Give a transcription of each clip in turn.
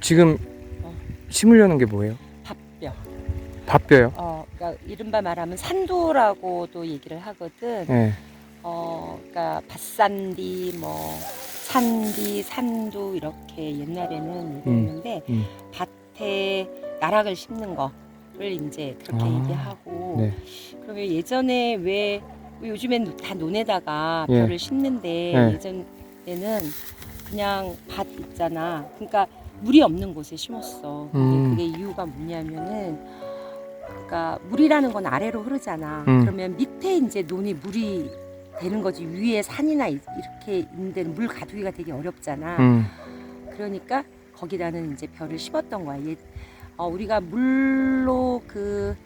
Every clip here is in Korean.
지금 어. 심으려는 게 뭐예요? 밥뼈. 밥뼈요? 그러니까 이른바 말하면 산도라고도 얘기를 하거든. 네. 그러니까 밭산디, 뭐 산디, 산도 이렇게 옛날에는 얘기했는데 밭에 나락을 심는 거를 이제 그렇게 얘기하고. 네. 그러면 예전에 왜 요즘엔 다 논에다가 예. 벼를 심는데 예. 예전에는 그냥 밭 있잖아. 그러니까 물이 없는 곳에 심었어. 근데 그게 이유가 뭐냐면은, 그러니까 물이라는 건 아래로 흐르잖아. 그러면 밑에 이제 논이 물이 되는 거지. 위에 산이나 이렇게 있는 데는 물 가두기가 되게 어렵잖아. 그러니까 거기다는 이제 벼를 심었던 거야. 우리가 물로 그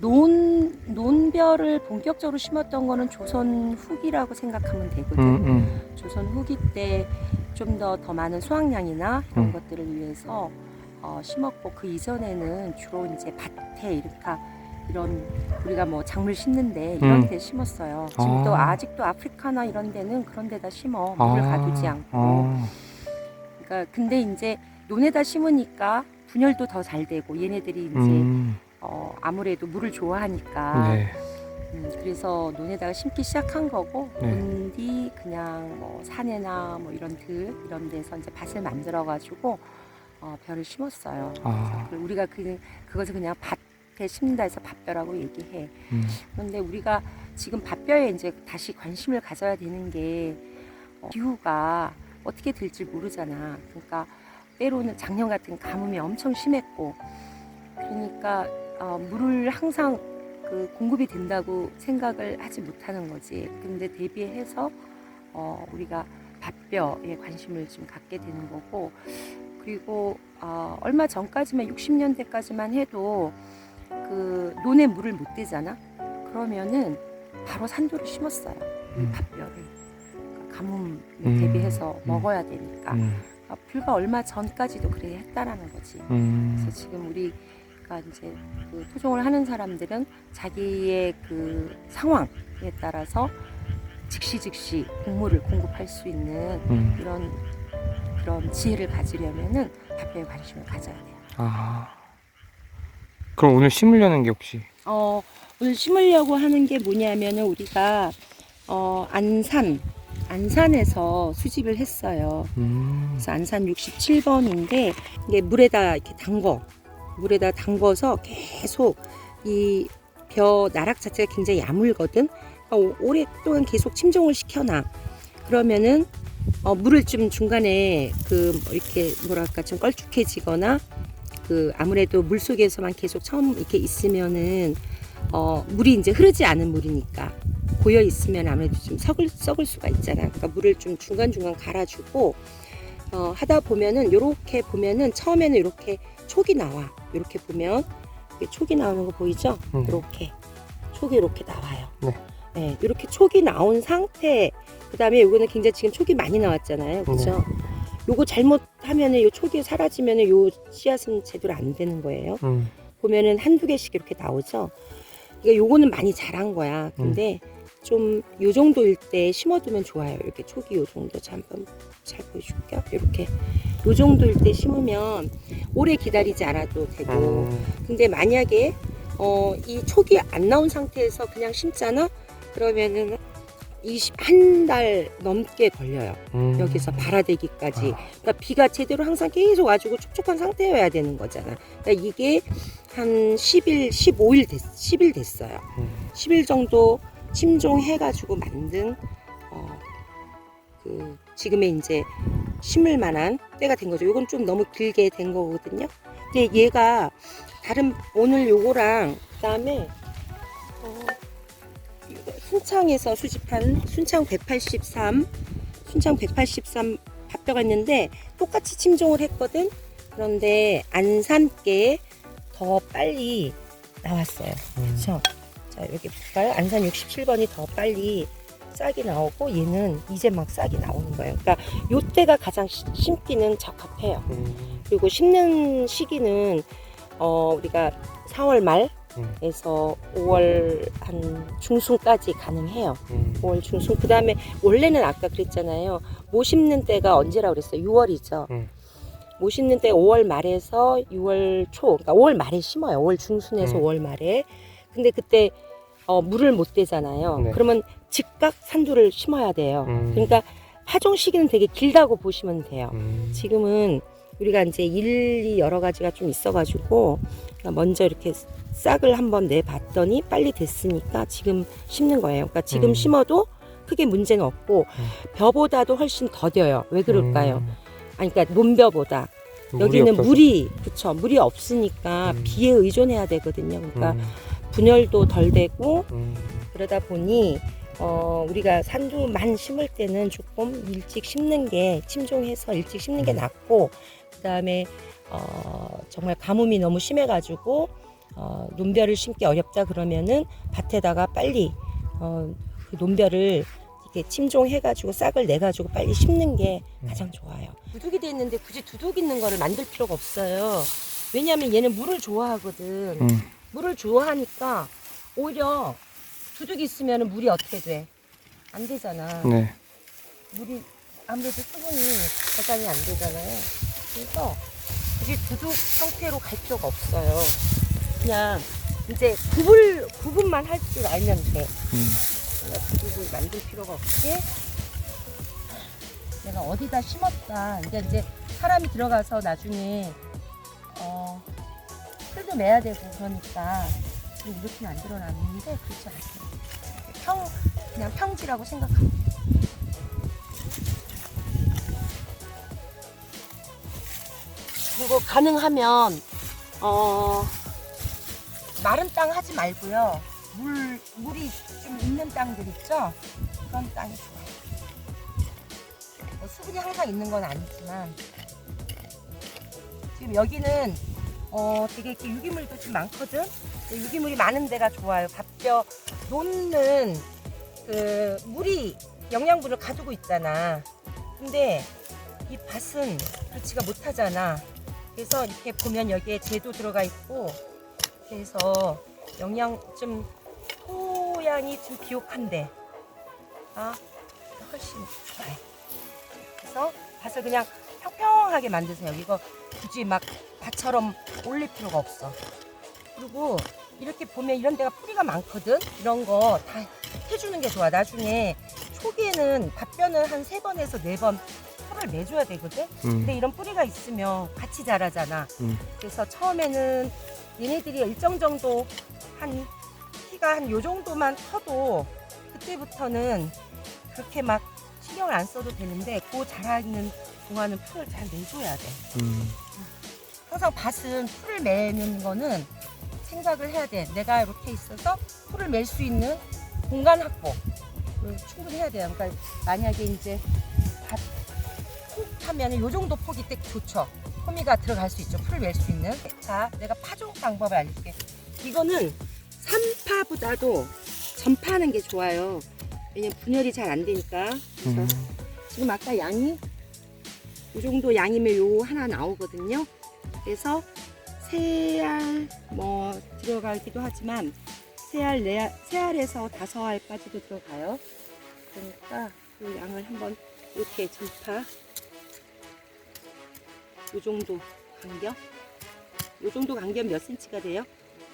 논벼를 본격적으로 심었던 거는 조선 후기라고 생각하면 되거든. 조선 후기 때 좀 더 많은 수확량이나 이런 것들을 위해서 심었고, 그 이전에는 주로 이제 밭에 이런 우리가 뭐 작물 심는데 이런 데 심었어요. 지금도 아직도 아프리카나 이런 데는 그런 데다 심어. 물을 가두지 않고. 그러니까 근데 이제 논에다 심으니까 분열도 더 잘 되고, 얘네들이 이제 아무래도 물을 좋아하니까. 네. 그래서 논에다가 심기 시작한 거고, 네. 논뒤 그냥 뭐 산에나 뭐 이런 데서 이제 밭을 만들어 가지고 벼를 심었어요. 그래서 우리가 그것을 그냥 밭에 심는다 해서 밭벼라고 얘기해. 그런데 우리가 지금 밭벼에 이제 다시 관심을 가져야 되는 게, 기후가 어떻게 될지 모르잖아. 그러니까 때로는 작년 같은 가뭄이 엄청 심했고, 그러니까 물을 항상 공급이 된다고 생각을 하지 못하는 거지. 근데 대비해서 우리가 밭벼에 관심을 좀 갖게 되는 거고, 그리고 얼마 전까지만 60년대까지만 해도 그 논에 물을 못 대잖아. 그러면은 바로 산도를 심었어요. 밭벼를. 그러니까 가뭄에 대비해서 먹어야 되니까. 불과 얼마 전까지도 그래 했다라는 거지. 그래서 지금 우리가 이제 그 토종을 하는 사람들은 자기의 그 상황에 따라서 즉시 곡물을 공급할 수 있는 그런 지혜를 가지려면은 밭벼에 관심을 가져야 돼요. 그럼 오늘 심으려는 게 혹시? 오늘 심으려고 하는 게 뭐냐면은, 우리가 안산에서 수집을 했어요. 그래서 안산 67번인데 이게 물에다 담궈서 계속 이 벼 나락 자체가 굉장히 야물거든. 오랫동안 계속 침종을 시켜놔. 그러면은 물을 좀 중간에 이렇게 뭐랄까 좀 걸쭉해지거나, 아무래도 물 속에서만 계속 처음 이렇게 있으면은 물이 이제 흐르지 않은 물이니까 고여 있으면 아무래도 좀 썩을 수가 있잖아. 그러니까 물을 좀 중간중간 갈아주고 하다 보면은, 요렇게 보면은 처음에는 이렇게 촉이 나와. 이렇게 보면 촉이 나오는 거 보이죠? 이렇게 촉이 이렇게 나와요. 네, 이렇게 촉이 나온 상태. 그다음에 요거는 굉장히 지금 촉이 많이 나왔잖아요, 그렇죠? 요거 잘못하면은 요 촉이 사라지면은 요 씨앗은 제대로 안 되는 거예요. 보면은 한두 개씩 이렇게 나오죠. 그러니까 요거는 많이 자란 거야. 근데 좀 요 정도일 때 심어두면 좋아요. 이렇게 촉이 요 정도. 한번 잘 보여줄게요. 이렇게 요 정도일 때 심으면 오래 기다리지 않아도 되고. 근데 만약에 이 촉이 안 나온 상태에서 그냥 심잖아? 그러면은 한 달 넘게 걸려요. 여기서 발아되기까지. 그러니까 비가 제대로 항상 계속 와주고 촉촉한 상태여야 되는 거잖아. 그러니까 이게 한 10일, 10일 됐어요. 10일 정도 침종해가지고 만든 지금의 이제 심을 만한 때가 된 거죠. 요건 좀 너무 길게 된 거거든요. 근데 얘가 오늘 요거랑 그다음에 순창에서 수집한 순창 183 밭벼가 있는데 똑같이 침종을 했거든. 그런데 안산께 더 빨리 나왔어요. 그렇죠? 자, 여기 볼까요? 안산 67번이 더 빨리 싹이 나오고, 얘는 이제 막 싹이 나오는 거예요. 그러니까 요때가 가장 심기는 적합해요. 그리고 심는 시기는 우리가 4월 말에서 5월 한 중순까지 가능해요. 5월 중순. 그 다음에 원래는 아까 그랬잖아요. 못 심는 때가 언제라고 그랬어요? 6월이죠. 못 심는 때 5월 말에서 6월 초, 그러니까 5월 말에 심어요. 5월 중순에서 5월 말에. 근데 그때 물을 못 대잖아요. 네. 그러면 즉각 산두를 심어야 돼요. 그러니까 파종 시기는 되게 길다고 보시면 돼요. 지금은 우리가 이제 일이 여러 가지가 좀 있어가지고 먼저 이렇게 싹을 한번 내봤더니 빨리 됐으니까 지금 심는 거예요. 그러니까 지금 심어도 크게 문제는 없고 벼보다도 훨씬 더뎌요. 왜 그럴까요? 아니, 그러니까 논벼보다. 여기는 없어서. 물이 없으니까 비에 의존해야 되거든요. 그러니까 분열도 덜 되고 그러다 보니 우리가 산두만 심을 때는 조금 일찍 심는 게 침종해서 일찍 심는 게 낫고, 그 다음에 정말 가뭄이 너무 심해가지고 논벼를 심기 어렵다 그러면은 밭에다가 빨리 그 논벼를 이렇게 침종해가지고 싹을 내가지고 빨리 심는 게 가장 좋아요. 두둑이 돼 있는데 굳이 두둑 있는 거를 만들 필요가 없어요. 왜냐하면 얘는 물을 좋아하거든. 물을 좋아하니까 오히려 두둑이 있으면 물이 어떻게 돼? 안 되잖아. 네. 물이 아무래도 수분이 저장이 안 되잖아요. 그래서 굳이 두둑 형태로 갈 필요가 없어요. 그냥 이제 구분만 할 줄 알면 돼. 두둑을 만들 필요가 없게 내가 어디다 심었다. 이제 사람이 들어가서 나중에 풀도 매야 되고 그러니까 이렇게 만들어 놨는데 그렇지 않아요. 그냥 평지라고 생각하면 돼요. 그리고 가능하면 마른 땅 하지 말고요. 물이 좀 있는 땅들 있죠? 그런 땅이 좋아요. 수분이 항상 있는 건 아니지만 지금 여기는 되게 이렇게 유기물도 좀 많거든. 유기물이 많은 데가 좋아요. 밭벼 놓는 그 물이 영양분을 가두고 있잖아. 근데 이 밭은 그렇지가 못하잖아. 그래서 이렇게 보면 여기에 재도 들어가 있고, 그래서 영양 좀 토양이 좀 비옥한데 훨씬 좋아요. 그래서 밭을 그냥 평평하게 만드세요. 이거 굳이 막 밭처럼 올릴 필요가 없어. 그리고 이렇게 보면 이런 데가 뿌리가 많거든. 이런 거 다 해주는 게 좋아. 나중에 초기에는 밭벼는 한 3번에서 4번 풀을 매줘야 되거든. 근데 이런 뿌리가 있으면 같이 자라잖아. 그래서 처음에는 얘네들이 일정 정도 키가 한 요 정도만 커도 그때부터는 그렇게 막 신경을 안 써도 되는데 그 자라있는 동안은 풀을 잘 내줘야 돼. 항상 밭은 풀을 매는 거는 생각을 해야 돼. 내가 이렇게 있어서 풀을 맬 수 있는 공간 확보를 충분히 해야 돼요. 그러니까 만약에 이제 밭 폭 하면 요 정도 폭이 딱 좋죠. 호미가 들어갈 수 있죠. 풀을 맬 수 있는. 자, 내가 파종 방법을 알려줄게. 이거는 3파보다도 전파하는 게 좋아요. 왜냐면 분열이 잘 안 되니까. 그래서 지금 아까 양이 이 정도 양이면 요 하나 나오거든요. 그래서 3알 뭐 들어가기도 하지만 3알에서 5알까지도 들어가요. 그러니까 이 양을 한번 이렇게 전파 요 정도 간격, 요 정도 간격 몇 cm가 돼요?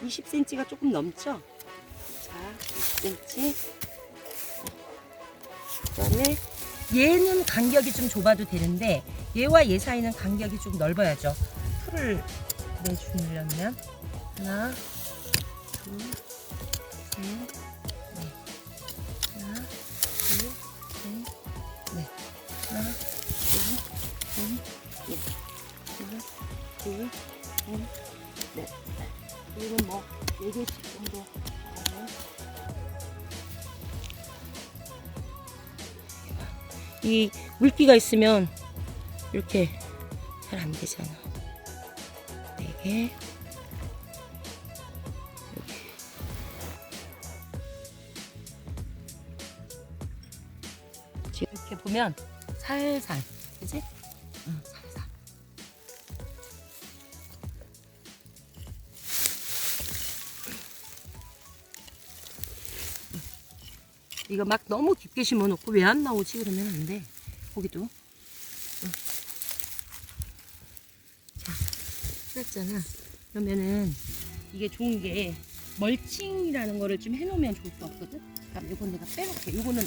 20cm가 조금 넘죠? 자, 20cm. 그다음에 얘는 간격이 좀 좁아도 되는데 얘와 얘 사이는 간격이 좀 넓어야죠. 풀을 내주려면 하나, 둘, 셋, 넷. 하나, 둘, 셋, 넷. 하나, 둘, 셋, 넷. 하나, 둘, 셋, 넷. 그리고 뭐 4개씩 정도 하면 이 물기가 있으면 이렇게 잘 안 되잖아. 4개. 이렇게 보면 살살, 그지? 응, 살살. 이거 막 너무 깊게 심어놓고 왜 안 나오지? 그러면 안 돼. 거기도. 풀었잖아. 그러면은 이게 좋은 게 멀칭이라는 거를 좀 해놓으면 좋을 것 같거든. 그럼 이건 내가 빼놓게. 이거는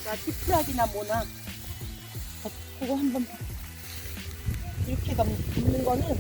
나 지푸라기나 뭐나 그거 한번 봐. 이렇게 감는 거는